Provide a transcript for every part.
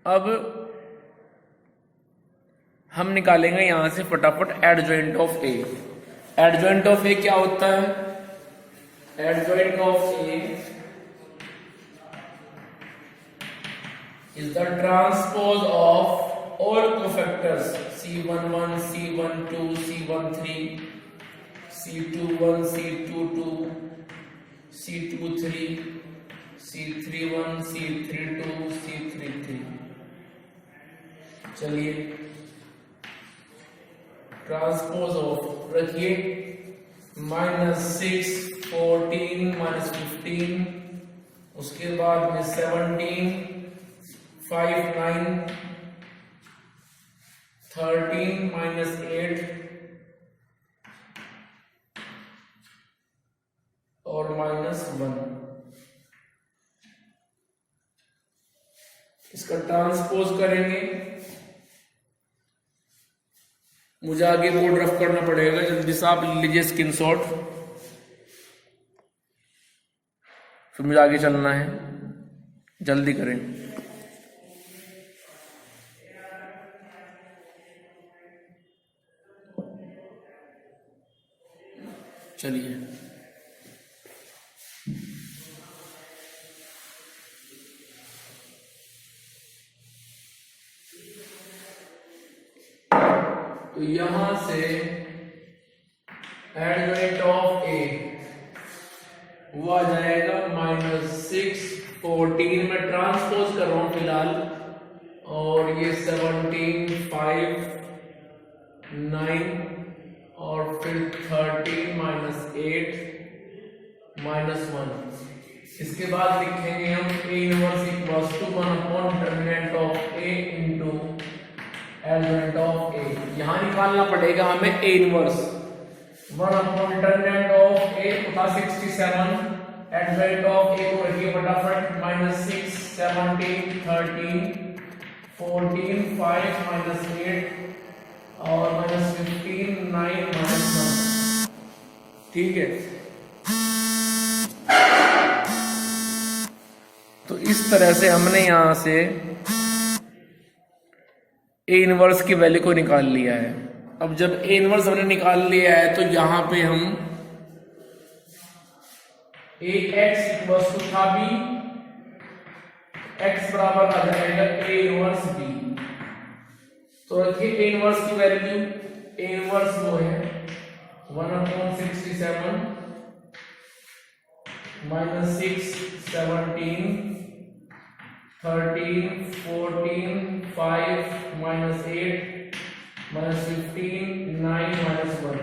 अब हम निकालेंगे यहां से फटाफट adjoint of A. Adjoint of A क्या होता है? Adjoint of A is the transpose of all cofactors C11, C12, C13, C21, C22, C23, C31, C32, C33। चलिए ट्रांसपोज ऑफ रखिए -6, 14, -15, उसके बाद में 17, 5, 9, 13, -8 और -1। इसका ट्रांसपोज करेंगे। मुझे आगे बोर्ड रफ करना पड़ेगा, जल्दी से आप लीजिए स्क्रीनशॉट, फिर मुझे आगे चलना है, जल्दी करें। चलिए तो यहां से एडजॉइंट ऑफ ए वो आ जाएगा -6, 14 में ट्रांसपोज कर रहा हूं फिलहाल, और ये 17, 5, 9 और फिर 13, -8, -1। इसके बाद लिखेंगे हम A inverse equals to 1 determinant of A into adjoint of A। यहां निकालना पड़ेगा हमें A inverse. 1 determinant of A था 67, एडजॉइंट ऑफ A को रखिए फटाफट, -6, 17, 13, 14, 5, -8 और -15, 9, -1। ठीक है, तो इस तरह से हमने यहां से ए इनवर्स की वैल्यू को निकाल लिया है। अब जब ए इनवर्स हमने निकाल लिया है तो यहां पे हम ए एक्स इक्वल्स टू था बी, एक्स बराबर आ जाएगा ए इनवर्स बी। तो रखिए ए इनवर्स की वैल्यू, ए इनवर्स वो है 1/67 -6, 17, 13, 14, 5, -8, -15, 9, -1।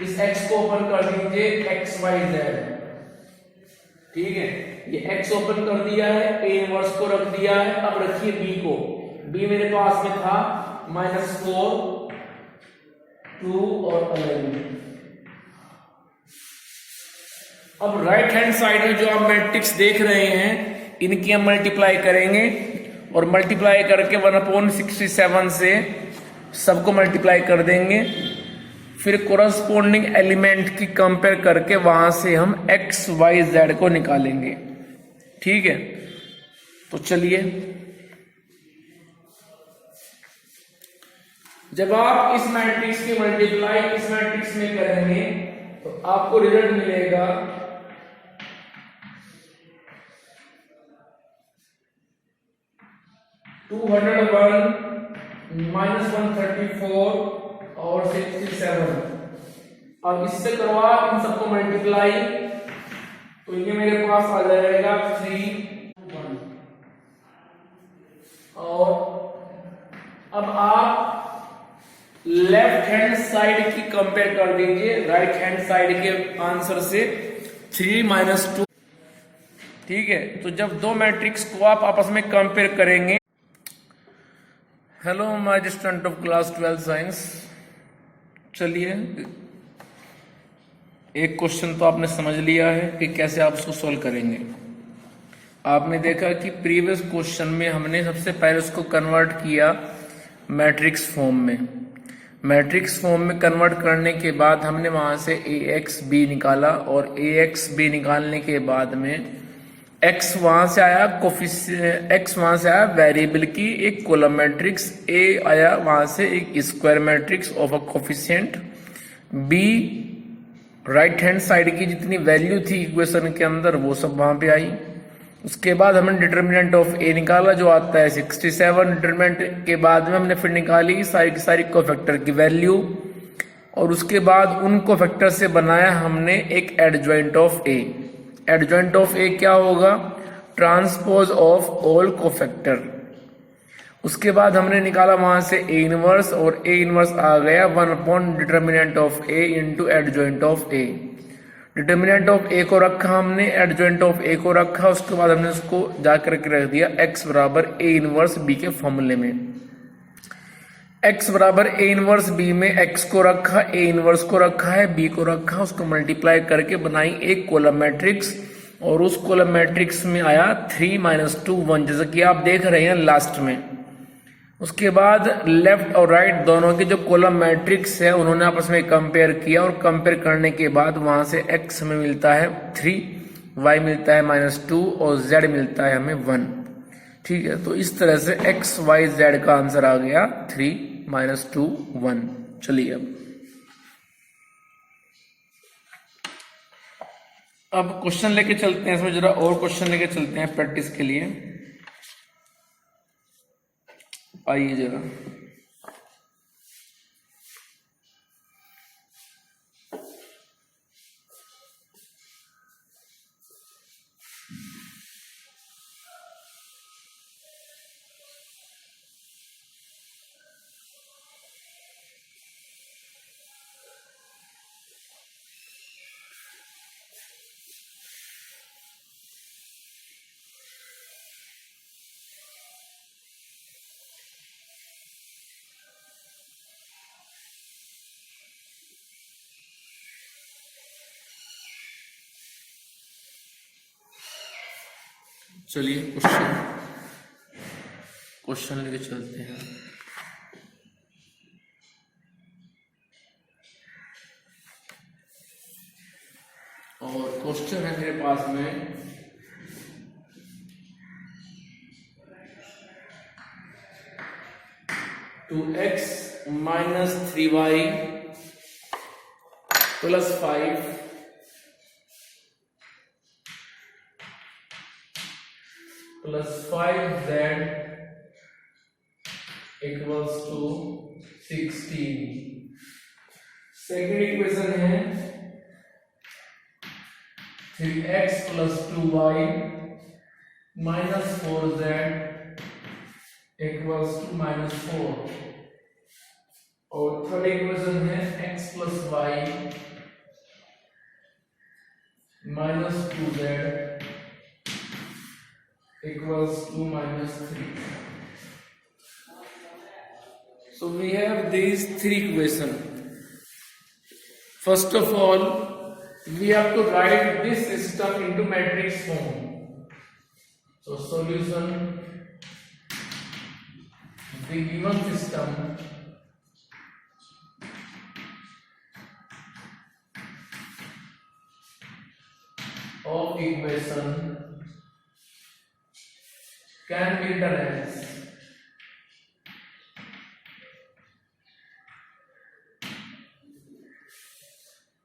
इस x को ओपन कर दीजिए, x, y, z। ठीक है, ये x ओपन कर दिया है, a इनवर्स को रख दिया है। अब रखिए b को, b मेरे पास में था -4, 2 और 11। अब राइट हैंड साइड में जो आप मैट्रिक्स देख रहे हैं, इनकी हम मल्टीप्लाई करेंगे, और मल्टीप्लाई करके 1/67 से सबको मल्टीप्लाई कर देंगे। फिर कोरस्पोंडिंग एलिमेंट की कंपेयर करके वहां से हम x, y, z को निकालेंगे। ठीक है, तो चलिए, जब आप इस मैट्रिक्स की मल्टीप्लाई इस मैट्रिक्स में करेंगे तो आपको रिजल्ट मिलेगा 201, -134 और 67। अब इससे करवा इन सबको मल्टीप्लाई, तो ये मेरे पास आ जाएगा 3, 1। और अब आप लेफ्ट हैंड साइड की कंपेयर कर दीजिए राइट हैंड साइड के आंसर से, 3 - 2। ठीक है, तो जब दो मैट्रिक्स को आप आपस में कंपेयर करेंगे। Hello my student of class 12 science. चलिए, एक क्वेश्चन तो आपने समझ लिया है कि कैसे आप उसको सॉल्व करेंगे। आपने देखा कि प्रीवियस क्वेश्चन में हमने सबसे पहले उसको कन्वर्ट किया मैट्रिक्स फॉर्म में। मैट्रिक्स फॉर्म में कन्वर्ट करने के बाद हमने वहां से AXB निकाला, और AXB निकालने के बाद में एक्स वहां से आया कोफिशिएंट, एक्स वहां से आया वेरिएबल की एक कॉलम मैट्रिक्स, ए आया वहां से एक square matrix of a coefficient, b right hand side की जितनी वैल्यू थी इक्वेशन के अंदर वो सब वहां पे आई। उसके बाद हमने डिटर्मिनेंट ऑफ ए निकाला जो आता है 67। डिटर्मिनेंट के बाद में हमने फिर निकाली सारी की सारी कोफैक्टर की वैल्यू, और उसके बाद उन कोफैक्टर से बनाया हमने एक adjoint of A. Adjoint of A क्या होगा? Transpose of all cofactor. उसके बाद हमने निकाला वहां से ए इनवर्स, और ए इनवर्स आ गया 1 upon determinant of A into adjoint of A. Determinant of A को रखा हमने, एडजॉइंट ऑफ ए को रखा, उसके बाद हमने उसको जाकर के रख दिया x बराबर ए इनवर्स बी के फॉर्मूले में। x बराबर ए इनवर्स बी में x को रखा, ए इनवर्स को रखा है, b को रखा, उसको मल्टीप्लाई करके बनाई एक कॉलम मैट्रिक्स, और उस कॉलम मैट्रिक्स में आया 3 - 2 1, जैसा कि आप देख रहे हैं लास्ट में। उसके बाद लेफ्ट और राइट दोनों की जो कॉलम मैट्रिक्स है उन्होंने आपस में कंपेयर किया, और कंपेयर करने के बाद वहां से x हमें मिलता है 3, y मिलता है -2 और z मिलता है हमें 1। ठीक है, तो इस तरह से x y z का आंसर आ गया 3 - 2 1। चलिए अब क्वेश्चन लेके चलते हैं, इसमें जरा और क्वेश्चन लेके चलते हैं प्रैक्टिस के लिए। आइए जरा, चलिए क्वेश्चन लेके चलते हैं। और क्वेश्चन है मेरे पास में 2x - 3y + 5 + 5z = 16। Second equation है 3x + 2y - 4z = -4। और थर्ड इक्वेशन है x + y - 2z = -3. So we have these three equations. First of all, we have to write this system into matrix form. So solution, the given system of equation can be written as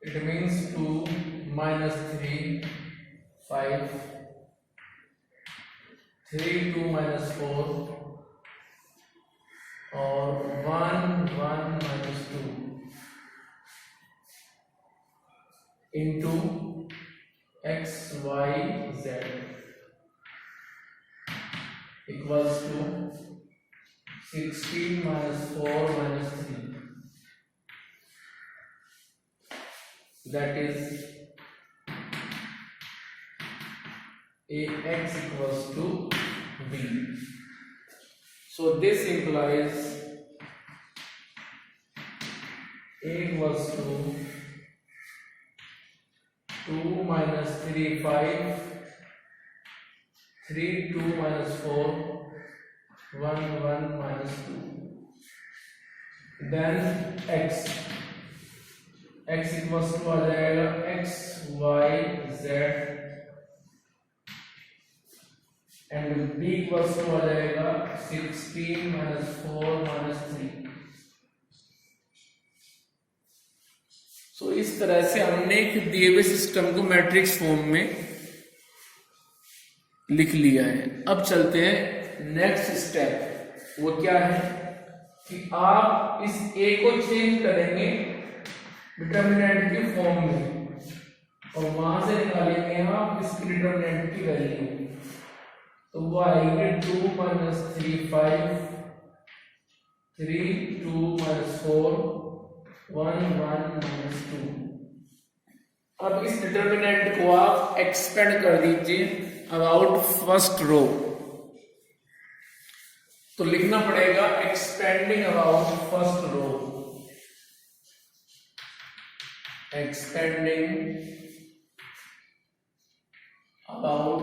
it means 2 - 3 5 3 2 - 4 और 1 1 - 2 into x y z equals to 16 - 4 - 3, that is ax equals to b. So this implies a equals to 2 - 3 5 3 2 - 4 1 1 - 2, then x equals to आ जाएगा x y z and B equals to आ जाएगा 16 minus 4 minus 3। सो इस तरह से हमने एक दिए हुए सिस्टम को मैट्रिक्स फॉर्म में लिख लिया है। अब चलते हैं नेक्स्ट स्टेप। वो क्या है कि आप इस ए को चेंज करेंगे डिटर्मिनेंट की फॉर्म में और वहां से निकालेंगे आप इसकी डिटर्मिनेंट की वैल्यू। तो वो आएगी 2 माइनस 3 5 3 2 माइनस 4 1 1 माइनस 2। अब इस डिटर्मिनेंट को आप एक्सपेंड कर दीजिए अबाउट फर्स्ट रो। तो लिखना पड़ेगा expanding about first row, expanding about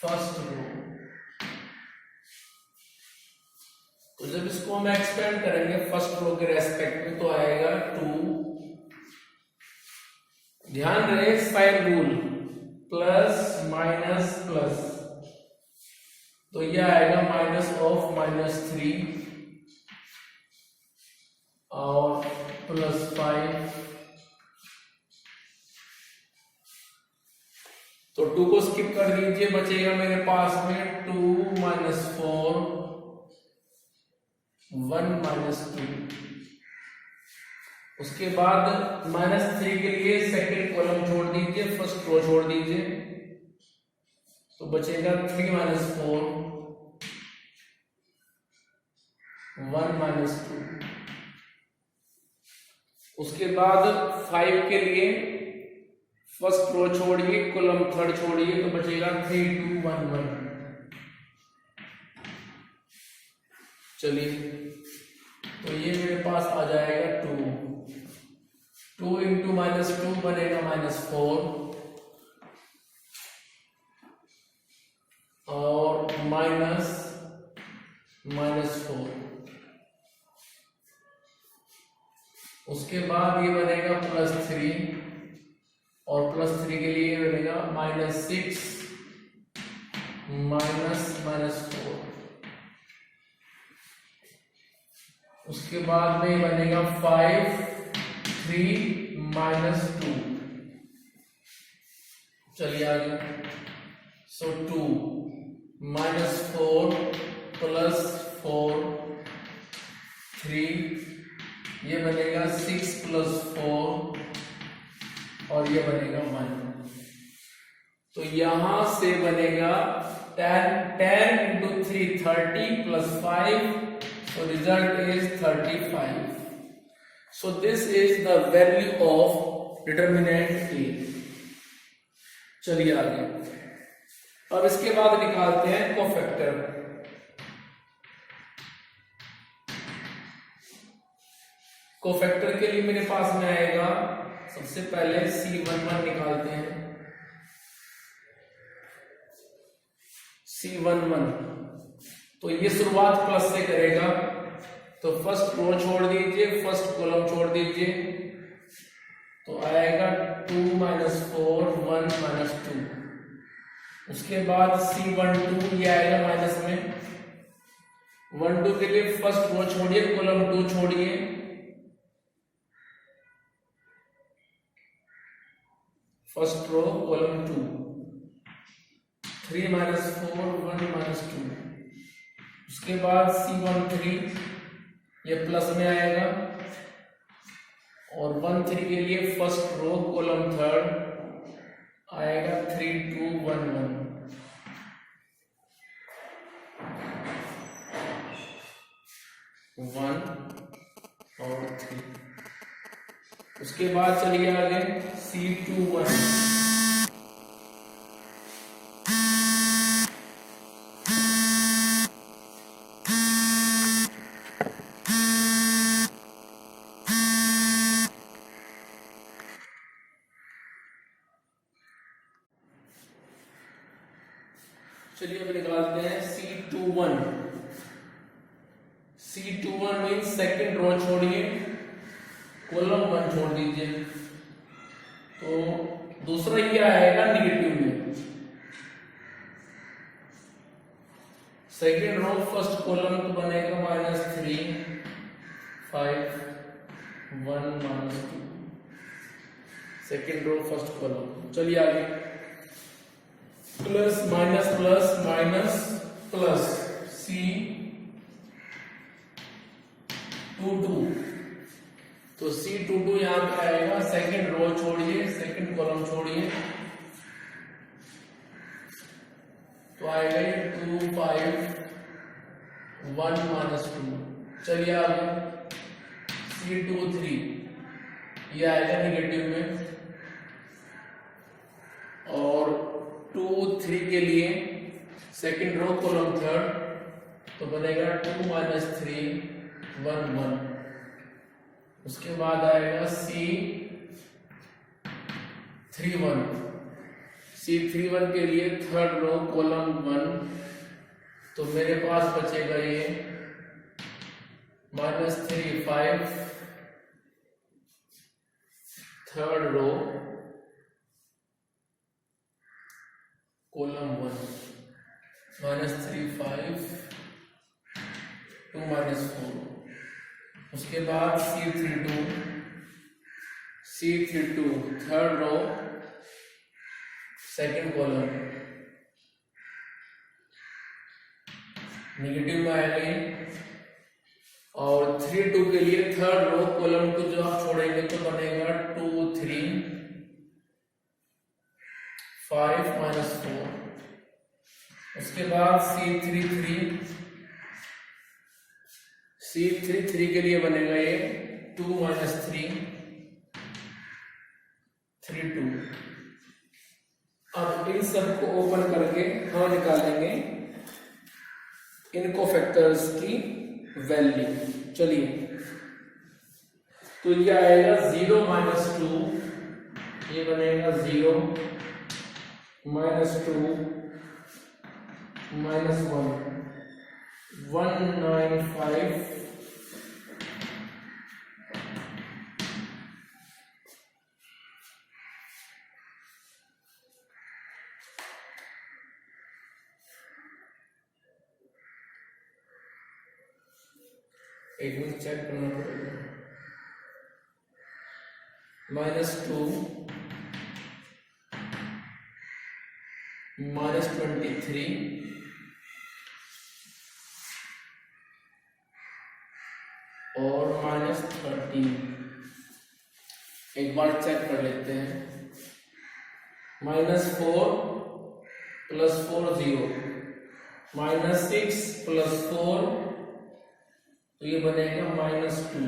first row. तो जब इसको हम एक्सपेंड करेंगे फर्स्ट रो के रेस्पेक्ट में तो आएगा 2। ध्यान रहे square rule, plus minus plus, तो यह आएगा माइनस ऑफ माइनस 3 और प्लस 5। तो 2 को स्किप कर दीजिए, बचेगा मेरे पास में 2 माइनस 4 1 माइनस 2। उसके बाद माइनस 3 के लिए सेकंड कॉलम छोड़ दीजिए, फर्स्ट रो छोड़ दीजिए, तो बचेगा 3 माइनस 4 1 माइनस 2। उसके बाद 5 के लिए फर्स्ट रो छोड़िए, कॉलम थर्ड छोड़िए, तो बचेगा 3 2 1 1। चलिए, तो ये मेरे पास आ जाएगा 2 इंटू माइनस 2 बनेगा माइनस 4 और माइनस माइनस 4। उसके बाद ये बनेगा प्लस 3 और प्लस 3 के लिए बनेगा माइनस 6 माइनस माइनस 4। उसके बाद में बनेगा 5 3 माइनस 2। चलिए आगे। सो 2 माइनस 4 प्लस 4 3, ये बनेगा 6 प्लस 4 और ये बनेगा 1। तो यहां से बनेगा 10 into 3 30 plus 5, so result is 35. So this is the value of determinant A. चलिए आगे। अब इसके बाद निकालते हैं कोफैक्टर। कोफैक्टर के लिए मेरे पास में आएगा, सबसे पहले C11 निकालते हैं। C11 तो ये शुरुआत प्लस से करेगा, तो फर्स्ट रो छोड़ दीजिए, फर्स्ट कॉलम छोड़ दीजिए, तो आएगा 2 माइनस 4 1 माइनस 2। उसके बाद C12 ये आएगा माइनस में। 1 2 के लिए फर्स्ट रो छोड़िए, कॉलम 2 छोड़िए, first row column 2 3 minus 4 1 minus 2। उसके बाद C13 ये प्लस में आएगा और 1 3 के लिए फर्स्ट रो कॉलम थर्ड आएगा 3 2 1 1। वन और 3। उसके बाद चलिए आगे C21 चलिए अब निकालते हैं C21। C21 means second row छोड़िए, कॉलम 1 छोड़ दीजिए, तो दूसरा ये आएगा निगेटिव में। सेकेंड रो फर्स्ट कॉलम तो बनेगा -3 5 1 -2, सेकेंड रो फर्स्ट कॉलम। चलिए आगे, plus minus plus minus plus C22, तो C22 यहाँ पे आएगा, सेकेंड रो छोड़िए, सेकेंड कॉलम छोड़िए, तो आएगा ये 2 5 1 -2। चलिए आगे, C23 ये आएगा निगेटिव में, और 2 3 के लिए सेकेंड रो कॉलम थर्ड, तो बनेगा 2 -3 1 1। उसके बाद आएगा C31 के लिए थर्ड रो कॉलम 1, तो मेरे पास बचेगा ये -3 5 थर्ड रो कॉलम 1 -3 5 2 -4। उसके बाद C32 third row second column negative में आएगा ये, और 3 2 के लिए थर्ड रो कॉलम को जो आप छोड़ेंगे तो बनेगा 2 3 5 -4। उसके बाद C33 के लिए बनेगा ये 2 -3 3 2। अब इन सब को ओपन करके हम निकालेंगे इन कोफैक्टर्स की वैल्यू। चलिए, तो ये आएगा 0 -2, ये बनेगा 0 -2 -1 195 एक मिनट चेक करना पड़ेगा, -2 -23 और -13। एक बार चेक कर लेते हैं, -4 + 4 0, -6 + 4, तो ये बनेगा -2।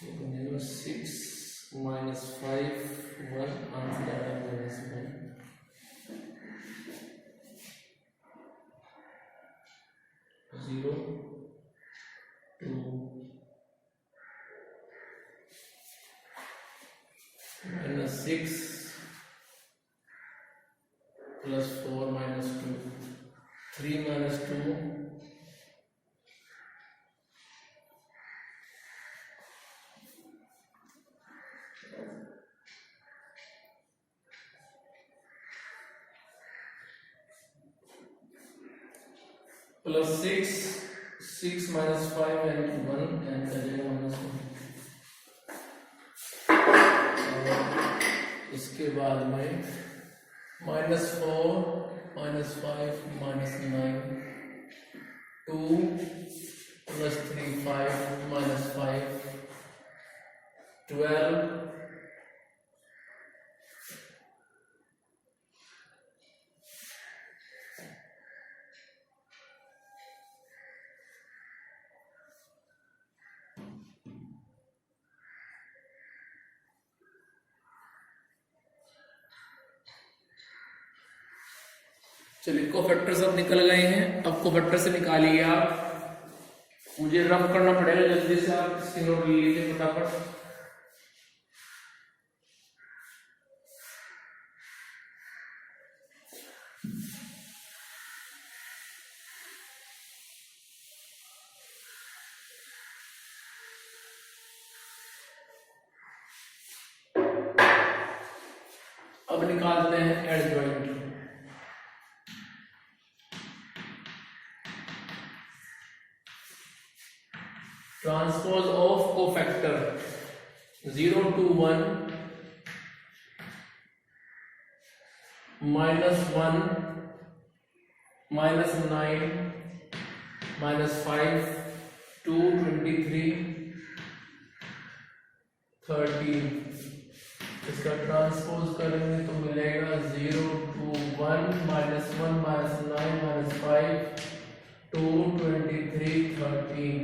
बनेगा 6 -5 1 आंसर आएगा -1 0 2 -6 + 4 -2 3 -2 +6 6 -5 and 1 and -1। इसके बाद में -4 -5 -9 2 plus 3 5 minus 5 12 चलिए कोफैक्टर सब निकल गए हैं। अब कोफैक्टर से निकालिए आप, मुझे रफ करना पड़ेगा, जल्दी से आप इसकी नोट ले लीजिए फटाफट। अब निकालते हैं adjoint. Transpose of cofactor 0 to 1 -1 -9 -5 2 23 13। इसका ट्रांसपोज करेंगे तो मिलेगा 0 to 1 -1 -9 -5 2 23 13।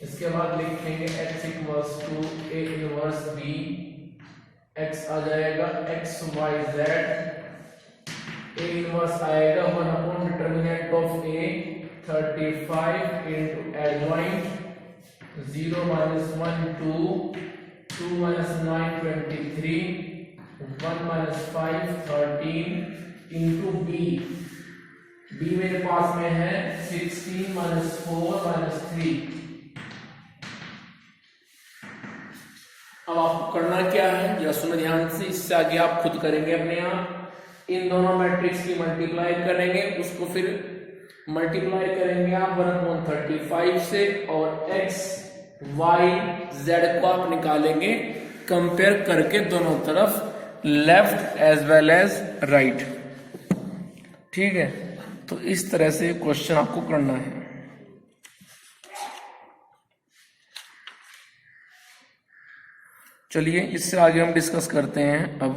इसके बाद लिखेंगे x equals to a inverse b, x आ जाएगा x y z, a inverse आएगा 1 upon determinant of a 35 into adjoint 0 -1 2 2 -9 23 1 -5 13 into b मेरे पास में है 16 -4 -3। अब आपको करना क्या है जरा सुनो ध्यान से, इससे आगे आप खुद करेंगे अपने आप। इन दोनों मैट्रिक्स की मल्टीप्लाई करेंगे, उसको फिर मल्टीप्लाई करेंगे आप 1/35 से, और x y z को आप निकालेंगे कंपेयर करके दोनों तरफ, left as well as right. ठीक है, तो इस तरह से क्वेश्चन आपको करना है। चलिए इससे आगे हम डिस्कस करते हैं अब।